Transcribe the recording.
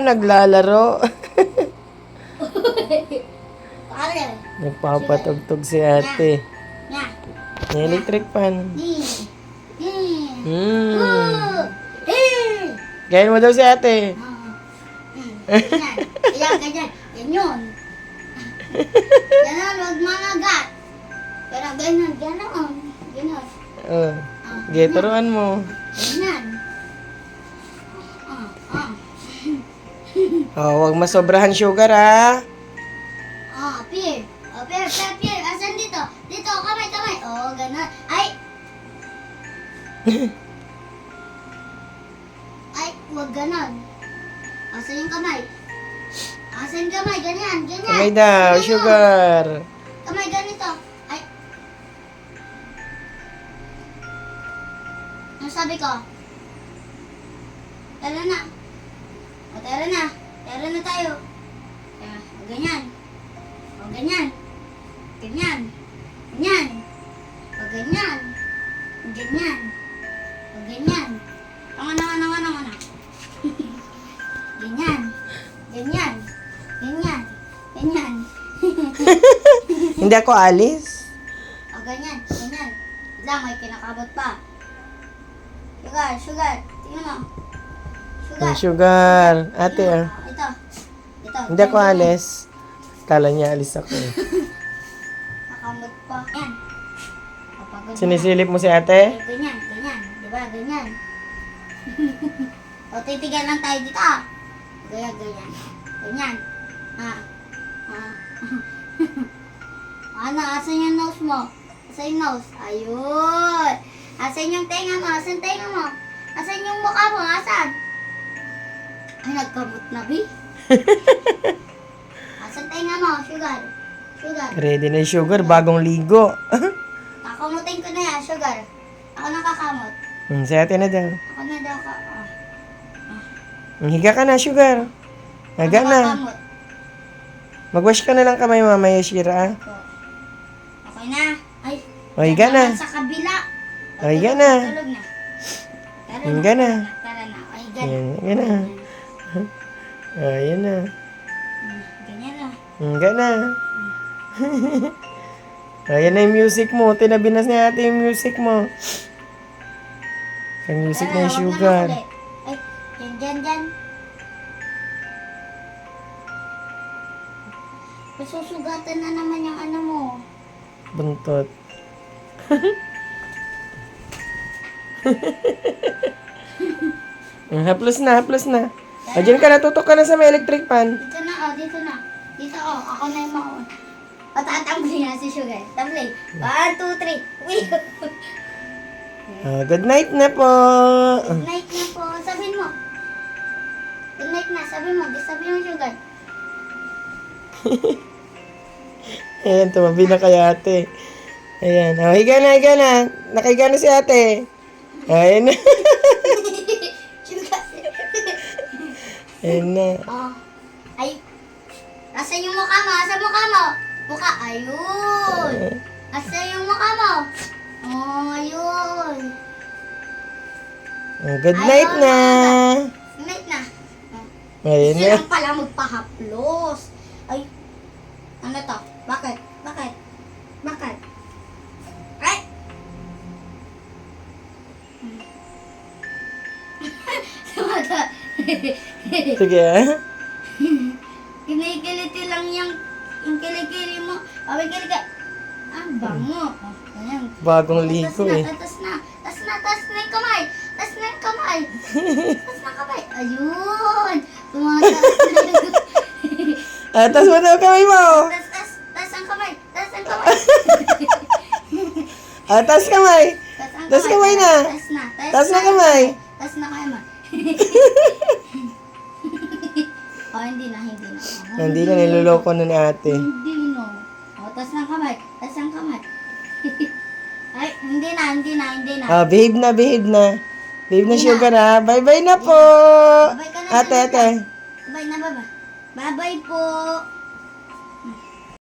Naglalaro. Paano yan? Nagpapatugtog si ate. Nya. May electric fan. Gayahin mo daw si ate. Ganyan. Ayan, ganyan. Yan yun. Ganon, huwag managat. Pero ganyan, ganon. Ganon. Oh. Sige, turuan mo. Ganyan. Oh, huwag masobrahan sugar ha. Pier. Pier. Asan dito? Dito, kamay. Oh, ganon. Ay, huwag ganon. Asan yung kamay? Asan kamay? Ganyan. Kamay daw, Ganyan. sugar. Kamay ganito. Ay. Ano sabi ko? Tara na. Tara na tayo. Ganyan. Ganyan. Ganyan. Ano. Ganyan. Hindi ako alis. Ganyan. Lang, may kinakabot pa. Sugar. Tingnan mo. Sugar. Ate ah. Ito. Hindi ako alis. Kala niya alis ako eh. Nakamot pa. Yan. Sinisilip mo si ate? Ganyan. Diba? Ganyan. O, titigan lang tayo dito ah. Ganyan. Ano, asan yung nose mo? Asan yung nose? Ayun. Asan yung tenga mo? Asan yung mukha mo? Asan? Ay, nagkamot na, Bi. Asan tenga mo? Sugar. Ready na yung sugar, bagong ligo. Kakamutin ko na yan, sugar. Ako nakakamot. Si ate na daw. Ako na daw ka. Higa ka na, sugar. Higa na. Nakakamot. Mag-wash ka na lang kamay mamaya, Shira. Okay na. Ay. O, higa na. Sa kabila. O, higa na. Tulog na. Higa na. Tara na. Ay, Higa na. Ayan na. Ganyan na. Higa na. Ayan na yung music mo. Tinabinas niya ate yung music mo. Yung music na yung sugar. Ay, dyan. Masusugatan na naman yung ano mo. Buntot. Haplos na. Diyan ka na, tutok ka na sa may electric fan. Dito na. Ako na yung maon. Tatambling na si Sugar. Tambling. 1, 2, 3. Good night na po. Good night na po. Sabihin mo. Good night na. Sabi mo, Sugar. Ayan, tumabi na kay ate. Ayan. Oh, higa na. Nakahiga na si ate. Ayan na. Sugar. Ayan na. Ay. Asan yung mukha mo? Mukha. Ayun. Asan yung mukha mo? Ayun. Good night na. Good night na. Ayan na. Sila pala magpahaplos. Ay. Ano to? Bakit? Ay! Sumaga. Sige ah. Kinikiliti lang yung kilikili mo. Kilika. Bango. Ayan. Bagong ligo eh. Tas na yung kamay. Ayun. Tumataas na yung Atas mo daw kamay mo. Tas ang kamay. Atas kamay. Tas kamay na. Tas na kamay. Tas na kamay. Hindi na. Hindi na, niloloko na ni ate. Hindi no. Tas ng kamay. Ay, hindi na. Behave na. Behave na sugar ha. Bye-bye na po. Bye-bye ka na. Ate. Bye na, bye. Bye-bye po.